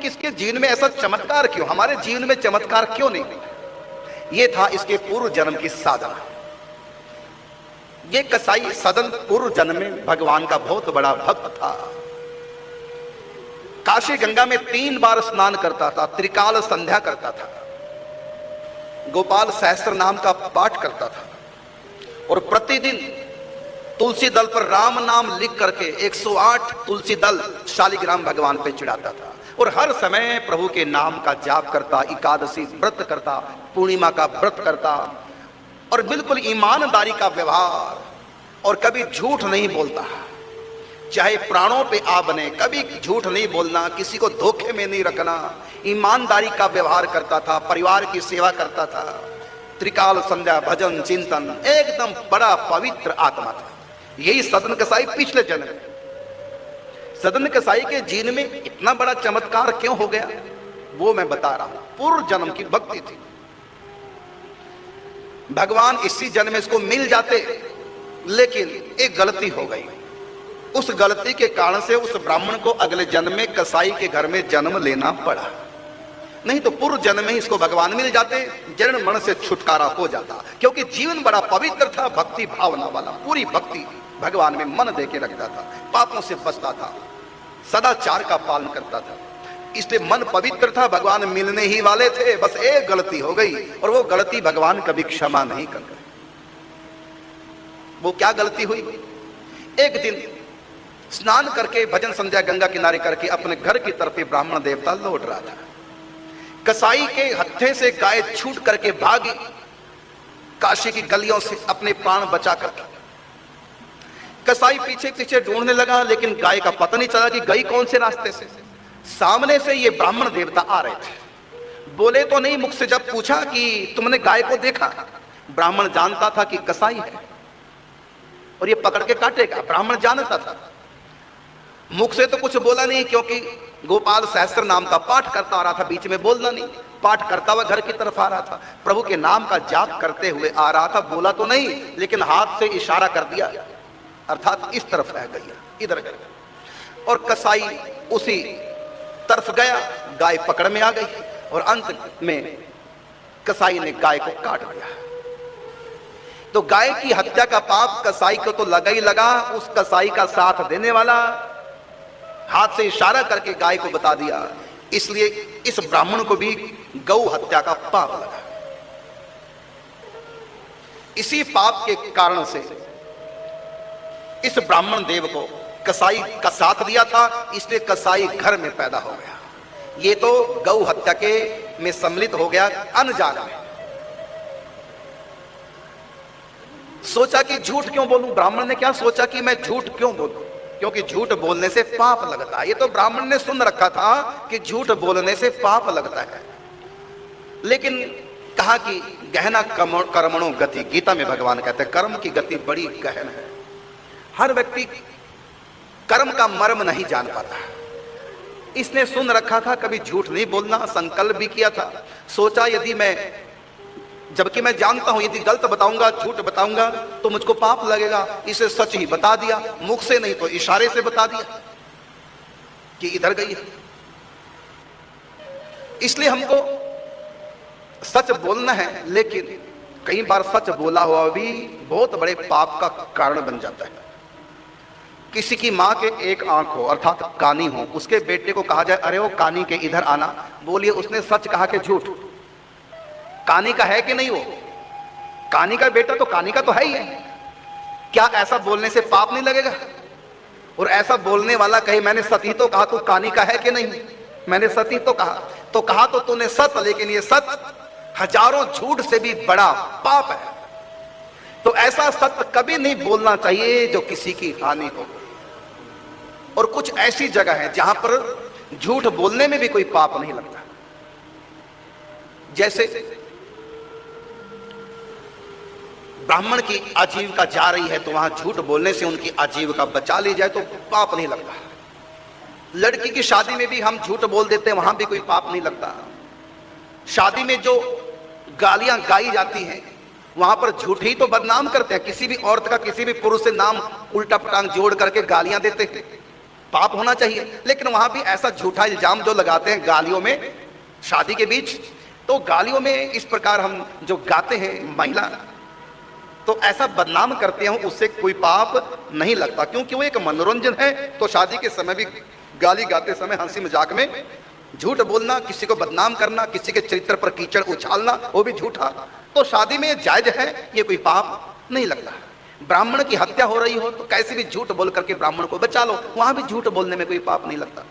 कि इसके जीवन में ऐसा चमत्कार क्यों, हमारे जीवन में चमत्कार क्यों नहीं। ये था इसके पूर्व जन्म की साधना। ये कसाई सदन पूर्व जन्म में भगवान का बहुत बड़ा भक्त था। काशी गंगा में 3 बार स्नान करता था, त्रिकाल संध्या करता था, गोपाल सहस्त्र नाम का पाठ करता था और प्रतिदिन तुलसी दल पर राम नाम लिख करके 108 तुलसी दल शालिग्राम भगवान पे चढ़ाता था और हर समय प्रभु के नाम का जाप करता, एकादशी व्रत करता, पूर्णिमा का व्रत करता और बिल्कुल ईमानदारी का व्यवहार और कभी झूठ नहीं बोलता, चाहे प्राणों पे आ बने, कभी झूठ नहीं बोलना, किसी को धोखे में नहीं रखना, ईमानदारी का व्यवहार करता था, परिवार की सेवा करता था, त्रिकाल संध्या भजन चिंतन, एकदम बड़ा पवित्र आत्मा था। यही सदन कसाई पिछले जन्म। सदन कसाई के जीवन में इतना बड़ा चमत्कार क्यों हो गया वो मैं बता रहा हूं। पूर्व जन्म की भक्ति थी, भगवान इसी जन्म में इसको मिल जाते, लेकिन एक गलती हो गई। उस गलती के कारण से उस ब्राह्मण को अगले जन्म में कसाई के घर में जन्म लेना पड़ा, नहीं तो पूर्व जन्म में इसको भगवान मिल जाते, जन्म मरण से छुटकारा हो जाता। क्योंकि जीवन बड़ा पवित्र था, भक्ति भावना वाला, पूरी भक्ति भगवान में मन दे के रखता था, पापों से बचता था, सदाचार का पालन करता था, इसलिए मन पवित्र था, भगवान मिलने ही वाले थे। बस एक गलती हो गई और वो गलती भगवान कभी क्षमा नहीं कर गए। वो क्या गलती हुई? एक दिन स्नान करके भजन संध्या गंगा किनारे करके अपने घर की तरफ ब्राह्मण देवता लौट रहा था। कसाई के हत्थे से गाय छूट करके भागी, काशी की गलियों से अपने प्राण बचा करके। कसाई पीछे पीछे ढूंढने लगा, लेकिन गाय का पता नहीं चला कि गई कौन से रास्ते से। सामने से ये ब्राह्मण देवता आ रहे थे, बोले तो नहीं, मुख से जब पूछा कि तुमने गाय को देखा, ब्राह्मण जानता था कि कसाई है और ये पकड़ के काटेगा, ब्राह्मण जानता था। मुख से तो कुछ बोला नहीं, क्योंकि गोपाल सहस्त्र नाम का पाठ करता आ रहा था, बीच में बोलना नहीं, पाठ करता हुआ घर की तरफ आ रहा था, प्रभु के नाम का जाप करते हुए आ रहा था, बोला तो नहीं, लेकिन हाथ से इशारा कर दिया, अर्थात इस तरफ रह गया, इधर गया। और कसाई उसी तरफ गया, गाय पकड़ में आ गई और अंत में कसाई ने गाय को काट दिया। तो गाय की हत्या का पाप कसाई को तो लगा ही लगा, उस कसाई का साथ देने वाला हाथ से इशारा करके गाय को बता दिया, इसलिए इस ब्राह्मण को भी गौ हत्या का पाप लगा। इसी पाप के कारण से इस ब्राह्मण देव को कसाई का साथ दिया था, इसलिए कसाई घर में पैदा हो गया। ये तो गौ हत्या के में सम्मिलित हो गया अनजान में। सोचा कि झूठ क्यों बोलूं, ब्राह्मण ने क्या सोचा कि मैं झूठ क्यों बोलूं, क्योंकि झूठ बोलने से पाप लगता है। ये तो ब्राह्मण ने सुन रखा था कि झूठ बोलने से पाप लगता है, लेकिन कहा कि गहना कर्मणो गति, गीता में भगवान कहते हैं कर्म की गति बड़ी गहन है। हर व्यक्ति कर्म का मर्म नहीं जान पाता। इसने सुन रखा था कभी झूठ नहीं बोलना, संकल्प भी किया था, सोचा यदि मैं, जबकि मैं जानता हूं यदि गलत बताऊंगा, झूठ बताऊंगा तो मुझको पाप लगेगा, इसे सच ही बता दिया, मुख से नहीं तो इशारे से बता दिया कि इधर गई है। इसलिए हमको सच बोलना है, लेकिन कई बार सच बोला हुआ भी बहुत बड़े पाप का कारण बन जाता है। किसी की मां के एक आंख हो अर्थात कानी हो, उसके बेटे को कहा जाए अरे वो कानी के इधर आना, बोलिए उसने सच कहा कि झूठ? कानी का है कि नहीं? वो कानी का बेटा तो कानी का तो है ही है। क्या ऐसा बोलने से पाप नहीं लगेगा? और ऐसा बोलने वाला कहे मैंने सच ही तो कहा, तू कानी का है कि नहीं? मैंने सच ही तो कहा तो तूने सच, लेकिन ये सच हजारों झूठ से भी बड़ा पाप है। तो ऐसा सत्य कभी नहीं बोलना चाहिए जो किसी की हानि हो। और कुछ ऐसी जगह है जहां पर झूठ बोलने में भी कोई पाप नहीं लगता। जैसे ब्राह्मण की आजीविका जा रही है तो वहां झूठ बोलने से उनकी आजीविका बचा ली जाए तो पाप नहीं लगता। लड़की की शादी में भी हम झूठ बोल देते हैं, वहां भी कोई पाप नहीं लगता। शादी में जो गालियां गाई जाती हैं वहां पर झूठ ही तो बदनाम करते हैं। किसी भी औरत का किसी भी पुरुष से नाम उल्टा पटांग जोड़ करके गालियां देते हैं, पाप होना चाहिए। लेकिन वहां भी ऐसा झूठा इल्जाम जो लगाते हैं गालियों में, शादी के बीच, तो गालियों में इस प्रकार हम जो गाते हैं महिला, तो ऐसा बदनाम करते हैं, उससे कोई पाप नहीं लगता, क्योंकि वो एक मनोरंजन है। तो शादी के समय भी गाली गाते समय हंसी मजाक में झूठ बोलना, किसी को बदनाम करना, किसी के चरित्र पर कीचड़ उछालना, वो भी झूठा, तो शादी में जायज है, ये कोई पाप नहीं लगता। ब्राह्मण की हत्या हो रही हो तो कैसे भी झूठ बोल करके ब्राह्मण को बचा लो, वहां भी झूठ बोलने में कोई पाप नहीं लगता।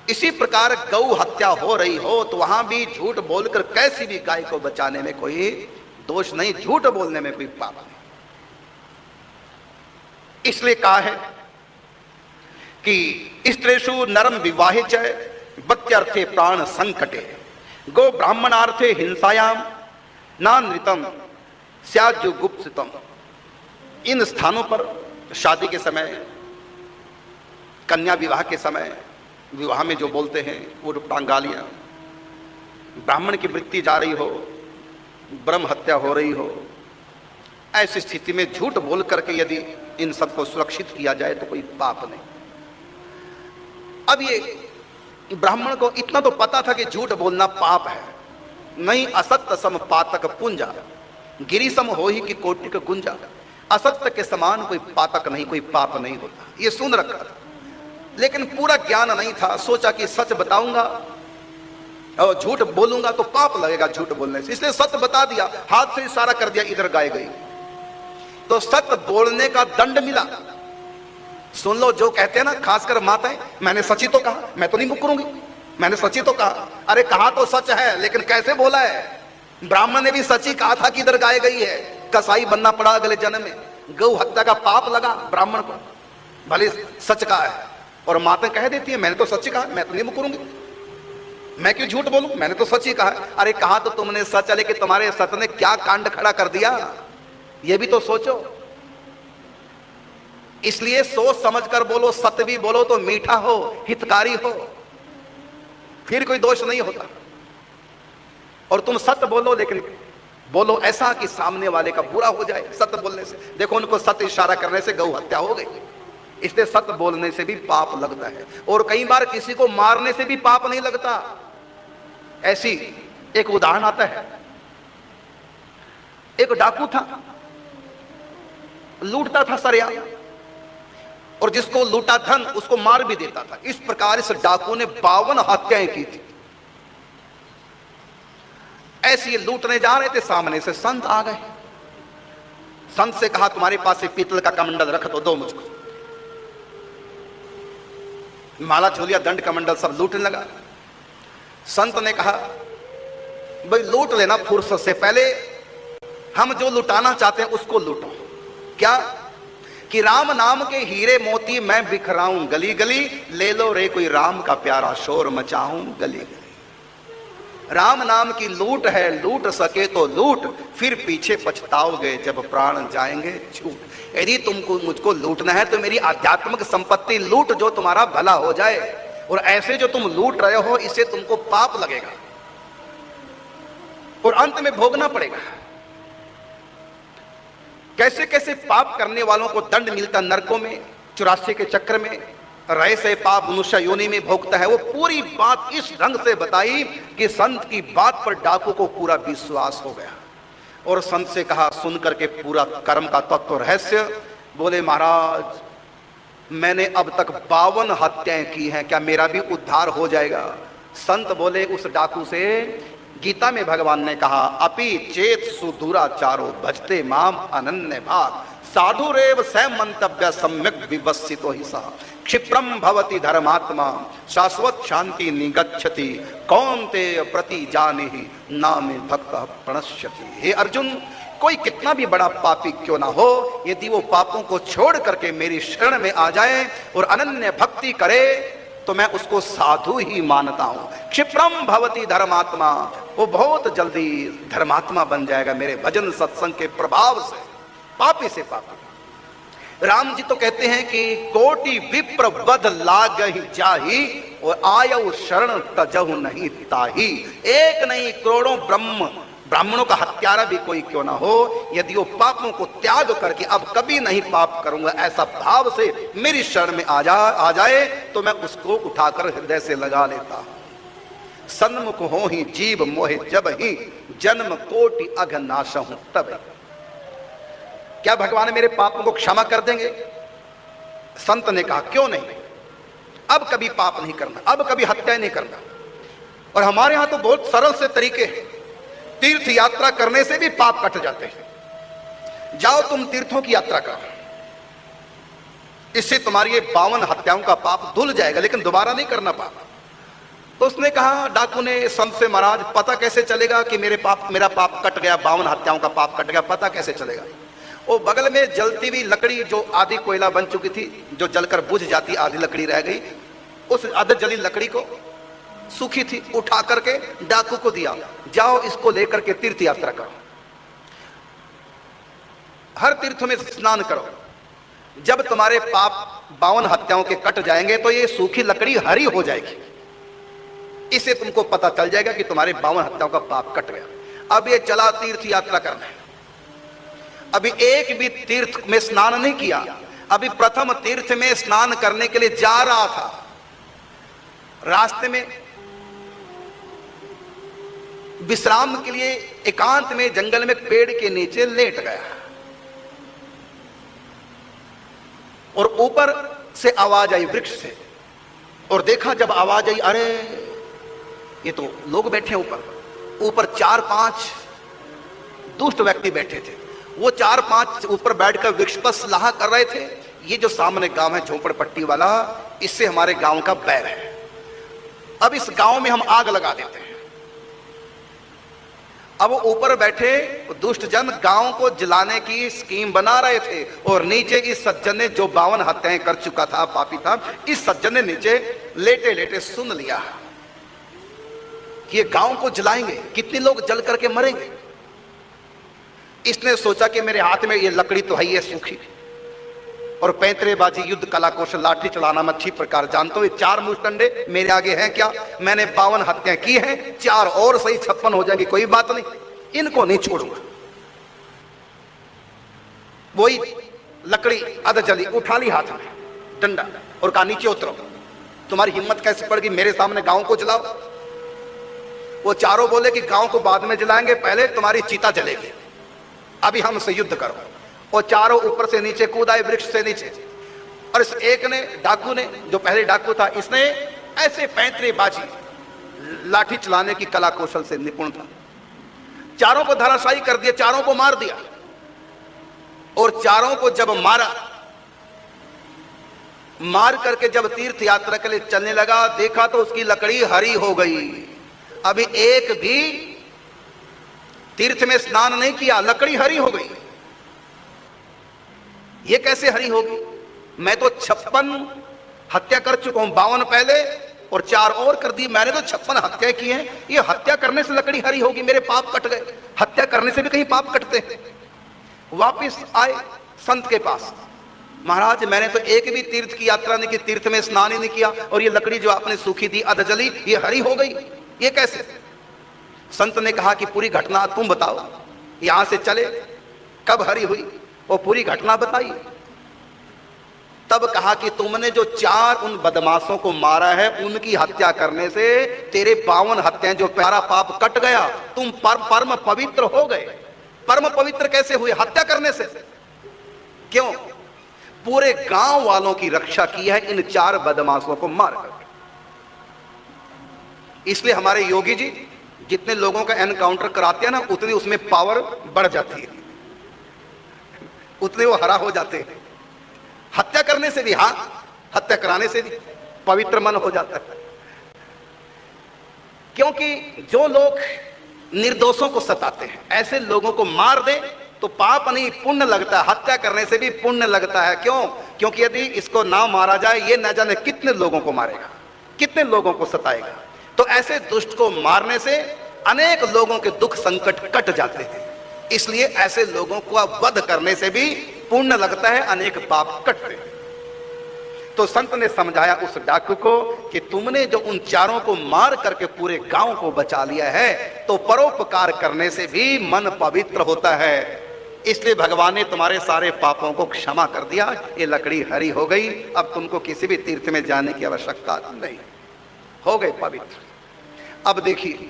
इसी प्रकार गौ हत्या हो रही हो तो वहां भी झूठ बोलकर कैसी भी गाय को बचाने में कोई दोष नहीं, झूठ बोलने में कोई पाप नहीं। इसलिए कहा है कि स्त्रेषु नरम विवाहे च बत्यर्थे प्राण संकटे गो ब्राह्मणार्थे हिंसायाम ना नृतम स्याजु गुप्तम। इन स्थानों पर शादी के समय, कन्या विवाह के समय, विवाह में जो बोलते हैं वो गालियां, ब्राह्मण की वृत्ति जा रही हो, ब्रह्म हत्या हो रही हो, ऐसी स्थिति में झूठ बोल करके यदि इन सबको सुरक्षित किया जाए तो कोई पाप नहीं। अब ये ब्राह्मण को इतना तो पता था कि झूठ बोलना पाप है, नहीं असत्य सम पातक पुंजा गिरी सम हो ही कि कोटिक गुंजा। असत्य के समान कोई पातक नहीं, कोई पाप नहीं होता, ये सुन रखा था, लेकिन पूरा ज्ञान नहीं था। सोचा कि सच बताऊंगा और झूठ बोलूंगा तो पाप लगेगा झूठ बोलने से, इसलिए सत्य बता दिया, हाथ से इशारा कर दिया, इधर गाय गई, तो सत्य बोलने का दंड मिला। सुन लो जो कहते हैं ना, खासकर माताएं, मैंने सच ही तो कहा, मैं तो नहीं मुकरूंगी, मैंने सच ही तो कहा। अरे कहा तो सच है, लेकिन कैसे बोला है? ब्राह्मण ने भी सच ही कहा था कि इधर गाय गई है, कसाई बनना पड़ा अगले जन्म में, गौ हत्या का पाप लगा ब्राह्मण को, भले सच कहा है। और माता कह देती है मैंने तो सच ही कहा, मैं तो नहीं मुकरूंगी, मैं क्यों झूठ बोलूं, मैंने तो सच ही कहा। अरे कहा तो तुमने सच है, लेकिन तुम्हारे सच ने क्या कांड खड़ा कर दिया, ये भी तो सोचो। इसलिए सोच समझकर बोलो, सत्य भी बोलो तो मीठा हो, हितकारी हो, फिर कोई दोष नहीं होता। और तुम सत्य बोलो, लेकिन बोलो ऐसा कि सामने वाले का बुरा हो जाए सत्य बोलने से। देखो उनको सत्य इशारा करने से गौ हत्या हो गई, इसलिए सत्य बोलने से भी पाप लगता है। और कई बार किसी को मारने से भी पाप नहीं लगता। ऐसी एक उदाहरण आता है, एक डाकू था, लूटता था सरेआम, और जिसको लूटा धन उसको मार भी देता था। इस प्रकार इस डाकू ने 52 हत्याएं की थी। ऐसे ये लूटने जा रहे थे, सामने से संत आ गए। संत से कहा तुम्हारे पास से पीतल का कमंडल रख दो मुझको। माला झोलिया दंड कमंडल सब लूटने लगा। संत ने कहा भाई लूट लेना फुर्सत से, पहले हम जो लुटाना चाहते हैं उसको लूटो। क्या कि राम नाम के हीरे मोती मैं बिखराऊं गली गली, ले लो रे कोई राम का प्यारा शोर मचाऊं गली गली। राम नाम की लूट है, लूट सके तो लूट, फिर पीछे पछताओगे जब प्राण जाएंगे छूट। यदि तुमको मुझको लूटना है तो मेरी आध्यात्मिक संपत्ति लूट, जो तुम्हारा भला हो जाए। और ऐसे जो तुम लूट रहे हो इससे तुमको पाप लगेगा और अंत में भोगना पड़ेगा। कैसे कैसे पाप करने वालों को दंड मिलता नरकों में, 84 के चक्र में रहे से पाप मनुष्य योनि में भोगता है। वो पूरी बात इस ढंग से बताई कि संत की बात पर डाकू को पूरा विश्वास हो गया। और संत से कहा सुन करके पूरा कर्म का तत्व रहस्य, बोले महाराज मैंने अब तक 52 हत्याएं की हैं, क्या मेरा भी उद्धार हो जाएगा? संत बोले उस डाकू से, गीता में भगवान ने कहा अपि चेत सुदूराचारो भजते माम अनन्य भाग, साधु रेव स मंतव्य सम्यक विवसितो हि सः, क्षिप्रम भवति धर्मात्मा शाश्वत शांति निगच्छति, कौन्ते प्रति जानिहि नामे भक्त प्रणश्यति। हे अर्जुन, कोई कितना भी बड़ा पापी क्यों ना हो, यदि वो पापों को छोड़ करके मेरी शरण में आ जाए और अनन्य भक्ति करे तो मैं उसको साधु ही मानता हूं। क्षिप्रम भवति धर्मात्मा, वो बहुत जल्दी धर्मात्मा बन जाएगा मेरे भजन सत्संग के प्रभाव से, पापी से पापी। राम जी तो कहते हैं कि कोटि विप्र बध लागहि जाहि, और आयु शरण तजहु नहीं ताहि। एक नहीं करोड़ों ब्रह्म ब्राह्मणों का हत्यारा भी कोई क्यों ना हो, यदि वो पापों को त्याग करके अब कभी नहीं पाप करूंगा ऐसा भाव से मेरी शरण में आ जाए तो मैं उसको उठाकर हृदय से लगा लेता हूं। सन्मुख हो ही जीव मोहे जब ही जन्म कोटि अघ नाशहूं तब। क्या भगवान मेरे पापों को क्षमा कर देंगे? संत ने कहा क्यों नहीं, अब कभी पाप नहीं करना, अब कभी हत्या नहीं करना। और हमारे यहां तो बहुत सरल से तरीके हैं, तीर्थ यात्रा करने से भी पाप कट जाते हैं। जाओ तुम तीर्थों की यात्रा करो, इससे तुम्हारी ये 52 हत्याओं का पाप धुल जाएगा, लेकिन दोबारा नहीं करना पाप। तो उसने कहा, डाकू ने संत से, महाराज पता कैसे चलेगा कि मेरा पाप कट गया, 52 हत्याओं का पाप कट गया, पता कैसे चलेगा? वो बगल में जलती हुई लकड़ी जो आधी कोयला बन चुकी थी, जो जलकर बुझ जाती, आधी लकड़ी रह गई, उस आधी जली लकड़ी को सूखी थी, उठा करके डाकू को दिया, जाओ इसको लेकर के तीर्थ यात्रा करो, हर तीर्थ में स्नान करो। जब तुम्हारे पाप 52 हत्याओं के कट जाएंगे तो ये सूखी लकड़ी हरी हो जाएगी, इससे तुमको पता चल जाएगा कि तुम्हारे 52 हत्याओं का पाप कट गया। अब ये चला तीर्थ यात्रा करने, अभी एक भी तीर्थ में स्नान नहीं किया, अभी प्रथम तीर्थ में स्नान करने के लिए जा रहा था, रास्ते में विश्राम के लिए एकांत में जंगल में पेड़ के नीचे लेट गया और ऊपर से आवाज आई वृक्ष से, और देखा जब आवाज आई, अरे ये तो लोग बैठे ऊपर 4-5 दुष्ट व्यक्ति बैठे थे। वो 4-5 ऊपर बैठकर वृक्ष पर सलाह कर रहे थे, ये जो सामने गांव है झोपड़पट्टी वाला, इससे हमारे गांव का बैर है, अब इस गांव में हम आग लगा देते हैं। अब वो ऊपर बैठे दुष्ट जन गांव को जलाने की स्कीम बना रहे थे, और नीचे इस सज्जन ने, जो 52 हत्याएं कर चुका था, पापी था, इस सज्जन ने नीचे लेटे लेटे सुन लिया कि ये गांव को जलाएंगे, कितने लोग जल करके मरेंगे। इसने सोचा कि मेरे हाथ में ये लकड़ी तो है, ये सूखी, और पैंतरेबाजी, युद्ध कला कौशल, लाठी चलाना मैं अच्छी प्रकार जानता हूं, ये 4 मुष्टंडे मेरे आगे हैं क्या? मैंने 52 हत्याएं की हैं, 4 और सही 56 हो जाएंगी, कोई बात नहीं, इनको नहीं छोड़ूंगा। वही लकड़ी अध जली उठा ली हाथ में डंडा और कहा, नीचे उतरो, तुम्हारी हिम्मत कैसे पड़ गई मेरे सामने गांव को जलाओ? वो चारों बोले कि गांव को बाद में जलाएंगे, पहले तुम्हारी चिता जलेगी, अभी हमसे युद्ध करो। और चारों ऊपर से नीचे कूद आए, वृक्ष से नीचे। और इस एक ने, डाकू ने, जो पहले डाकू था, इसने ऐसे पैंतरेबाजी, लाठी चलाने की कला कौशल से निपुण था, चारों को धराशायी कर दिया, चारों को मार दिया। और चारों को जब मार करके जब तीर्थ यात्रा के लिए चलने लगा, देखा तो उसकी लकड़ी हरी हो गई। अभी एक भी तीर्थ में स्नान नहीं किया, लकड़ी हरी हो गई। ये कैसे हरी होगी? मैं तो 56 हत्या कर चुका हूं, 52 पहले और 4 और कर दी, मैंने तो 56 हत्या की हैं। ये हत्या करने से लकड़ी हरी होगी, मेरे पाप कट गए। हत्या करने से भी कहीं पाप कटते हैं। वापिस आए संत के पास, महाराज मैंने तो एक भी तीर्थ की यात्रा नहीं की, तीर्थ में स्नान ही नहीं किया, और ये लकड़ी जो आपने सूखी थी अध जली, ये हरी हो गई, ये कैसे? संत ने कहा कि पूरी घटना तुम बताओ, यहां से चले, कब हरी हुई, वो पूरी घटना बताई। तब कहा कि तुमने जो 4 उन बदमाशों को मारा है, उनकी हत्या करने से तेरे 52 हत्याएं, जो प्यारा पाप कट गया, तुम परम पवित्र हो गए। परम पवित्र कैसे हुए? हत्या करने से। क्यों? पूरे गांव वालों की रक्षा की है इन 4 बदमाशों को मारकर। इसलिए हमारे योगी जी जितने लोगों का एनकाउंटर कराते हैं ना, उतनी उसमें पावर बढ़ जाती है, उतने वो हरा हो जाते हैं। हत्या करने से भी, हाँ, हत्या कराने से भी पवित्र मन हो जाता है। क्योंकि जो लोग निर्दोषों को सताते हैं, ऐसे लोगों को मार दें तो पाप नहीं पुण्य लगता है। हत्या करने से भी पुण्य लगता है। क्यों? क्योंकि यदि इसको ना मारा जाए, ये न जाने कितने लोगों को मारेगा, कितने लोगों को सताएगा। तो ऐसे दुष्ट को मारने से अनेक लोगों के दुख संकट कट जाते हैं। इसलिए ऐसे लोगों को वध करने से भी पुण्य लगता है, अनेक पाप कटते हैं। तो संत ने समझाया उस डाकू को कि तुमने जो उन चारों को मार करके पूरे गांव को बचा लिया है, तो परोपकार करने से भी मन पवित्र होता है, इसलिए भगवान ने तुम्हारे सारे पापों को क्षमा कर दिया। ये लकड़ी हरी हो गई, अब तुमको किसी भी तीर्थ में जाने की आवश्यकता नहीं, हो गए पवित्र। अब देखिए,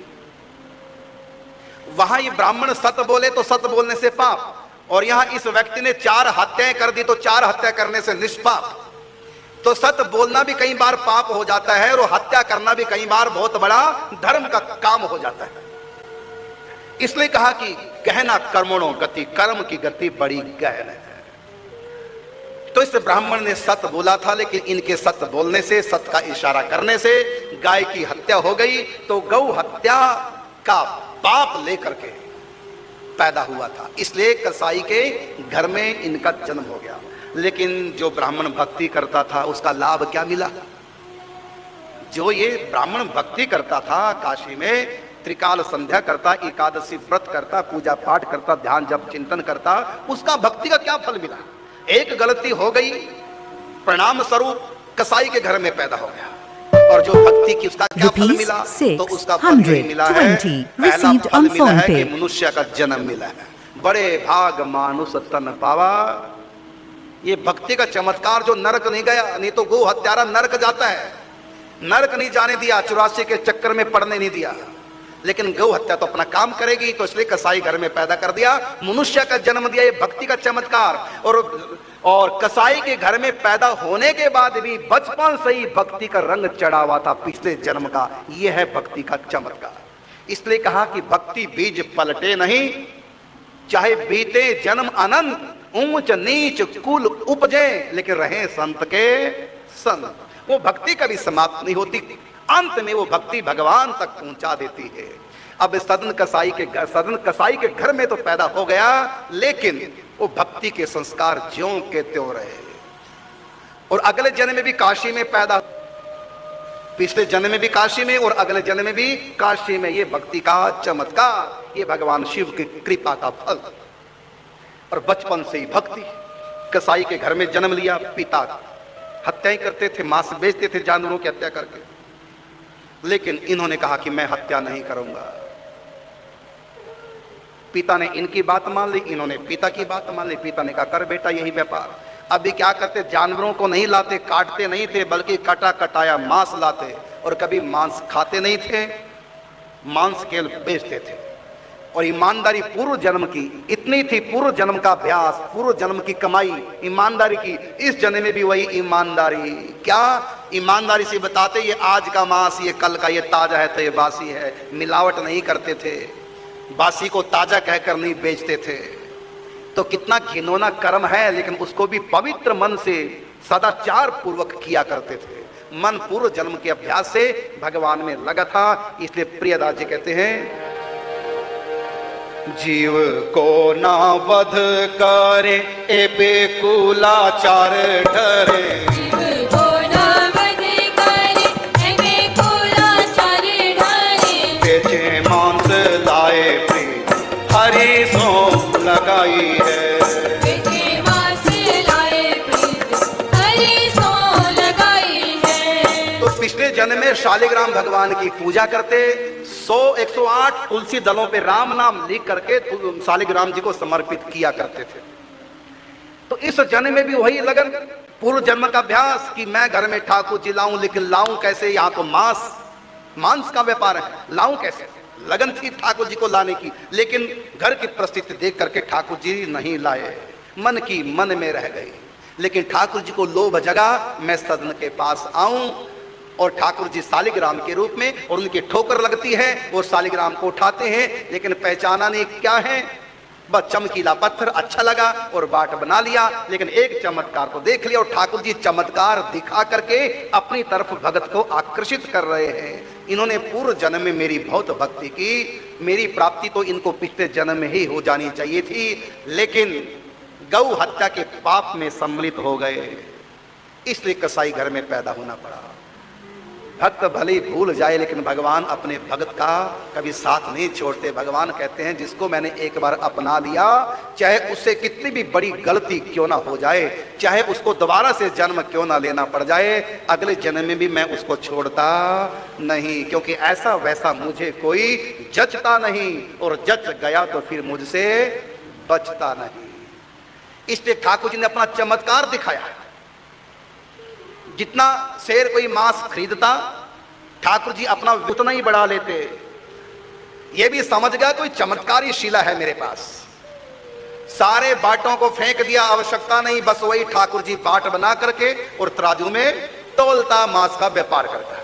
वहां ये ब्राह्मण सत्य बोले तो सत्य बोलने से पाप, और यहां इस व्यक्ति ने 4 हत्याएं कर दी तो 4 हत्या करने से निष्पाप। तो सत्य बोलना भी कई बार पाप हो जाता है, और हत्या करना भी कई बार बहुत बड़ा धर्म का काम हो जाता है। इसलिए कहा कि गहना कर्मणों गति, कर्म की गति बड़ी गहन है। तो इस ब्राह्मण ने सत्य बोला था, लेकिन इनके सत्य बोलने से, सत्य का इशारा करने से गाय की हत्या हो गई। तो गौ हत्या का पाप लेकर के पैदा हुआ था, इसलिए कसाई के घर में इनका जन्म हो गया। लेकिन जो ब्राह्मण भक्ति करता था उसका लाभ क्या मिला? जो ये ब्राह्मण भक्ति करता था, काशी में त्रिकाल संध्या करता, एकादशी व्रत करता, पूजा पाठ करता, ध्यान जप चिंतन करता, उसका भक्ति का क्या फल मिला? एक गलती हो गई, परिणाम स्वरूप कसाई के घर में पैदा हो गया। और जो भक्ति की उसका क्या फल मिला? तो उसका फल यही मिला है, पहला फल मिला है कि मनुष्य का जन्म मिला है। बड़े भाग मानुष तन पावा। ये भक्ति का चमत्कार जो नरक नहीं गया, नहीं तो गो हत्यारा नरक जाता है, नरक नहीं जाने दिया, 84 के चक्कर में पड़ने नहीं दिया। लेकिन गौ हत्या तो अपना काम करेगी, तो इसलिए कसाई घर में पैदा कर दिया, मनुष्य का जन्म दिया। ये भक्ति का चमत्कार। और कसाई के घर में पैदा होने के बाद भी बचपन से ही भक्ति का रंग चढ़ा हुआ था पिछले जन्म का। यह है भक्ति का चमत्कार। इसलिए कहा कि भक्ति बीज पलटे नहीं, चाहे बीते जन्म अनंत, ऊंच नीच कुल उपजे, लेकिन रहे संत के संग। वो भक्ति कभी समाप्त नहीं होती, अंत में वो भक्ति भगवान तक पहुंचा देती है। अब सदन कसाई के घर में तो पैदा हो गया, लेकिन वो भक्ति के संस्कार ज्यों के त्यों रहे। और अगले जन्म में भी काशी में पैदा, पिछले जन्म में भी काशी में और अगले जन्म में भी काशी में। ये भक्ति का चमत्कार, ये भगवान शिव की कृपा का फल। और बचपन से ही भक्ति। कसाई के घर में जन्म लिया, पिता हत्याएं करते थे, मांस बेचते थे जानवरों की हत्या करके, लेकिन इन्होंने कहा कि मैं हत्या नहीं करूंगा। पिता ने इनकी बात मान ली, इन्होंने पिता की बात मान ली। पिता ने कहा कर बेटा यही व्यापार। अभी क्या करते, जानवरों को नहीं लाते, काटते नहीं थे, बल्कि कटा कटाया मांस लाते, और कभी मांस खाते नहीं थे, मांस केवल बेचते थे। और ईमानदारी पूर्व जन्म की इतनी थी, पूर्व जन्म का अभ्यास, पूर्व जन्म की कमाई ईमानदारी की, इस जन्म में भी वही ईमानदारी। क्या ईमानदारी से बताते, ये आज का मांस, ये कल का, ये ताजा है तो ये बासी है। मिलावट नहीं करते थे, बासी को ताजा कहकर नहीं बेचते थे। तो कितना घिनौना कर्म है, लेकिन उसको भी पवित्र मन से सदाचार पूर्वक किया करते थे। मन पूर्व जन्म के अभ्यास से भगवान में लगा था। इसलिए प्रियदास जी कहते हैं, जीव को ना वध करे ए बेकुलाचार ठहरे, जीव को ना वध करे ए बेकुलाचार ठहरे, बेचे मांस लाए प्रीत हरि सो लगाई है, बेचे मांस लाए प्रीत हरि सो लगाई है। तो पिछले जन्म में शालिग्राम भगवान की पूजा करते, 108 तुलसी दलों पे राम नाम लिख करके शालिग्राम जी को समर्पित किया करते थे। तो इस जन्म में भी वही लगन, पूर्व जन्म का अभ्यास कि मैं घर में ठाकुर जी लाऊं, लेकिन लाऊं कैसे? यहाँ तो मांस का व्यापार है, लाऊं कैसे? लगन थी ठाकुर जी को लाने की, लेकिन घर की परिस्थिति देख करके ठाकुर जी नहीं लाए, मन की मन में रह गई। लेकिन ठाकुर जी को लोभ जगा, मैं सदन के पास आऊं, और ठाकुर जी शालिग्राम के रूप में, और उनकी ठोकर लगती है, वो शालिग्राम को उठाते हैं, लेकिन पहचाना नहीं क्या है, बस चमकीला पत्थर अच्छा लगा और बाट बना लिया। लेकिन एक चमत्कार को देख लिया, और ठाकुर जी चमत्कार दिखा करके अपनी तरफ भगत को आकर्षित कर रहे हैं। इन्होंने पूर्व जन्म में मेरी बहुत भक्ति की, मेरी प्राप्ति तो इनको पिछले जन्म में ही हो जानी चाहिए थी, लेकिन गौ हत्या के पाप में सम्मिलित हो गए, इसलिए कसाई घर में पैदा होना पड़ा। भक्त भले ही भूल जाए लेकिन भगवान अपने भगत का कभी साथ नहीं छोड़ते। भगवान कहते हैं जिसको मैंने एक बार अपना लिया, चाहे उससे कितनी भी बड़ी गलती क्यों ना हो जाए, चाहे उसको दोबारा से जन्म क्यों ना लेना पड़ जाए, अगले जन्म में भी मैं उसको छोड़ता नहीं, क्योंकि ऐसा वैसा मुझे कोई जचता नहीं, और जच गया तो फिर मुझसे बचता नहीं। इसलिए ठाकुर जी ने अपना चमत्कार दिखाया। जितना शेर कोई मांस खरीदता, ठाकुर जी अपना उतना ही बढ़ा लेते। ये भी समझ गया कोई चमत्कारी शिला है मेरे पास, सारे बाटों को फेंक दिया, आवश्यकता नहीं, बस वही ठाकुर जी बाट बना करके और तराजू में तौलता, मांस का व्यापार करता।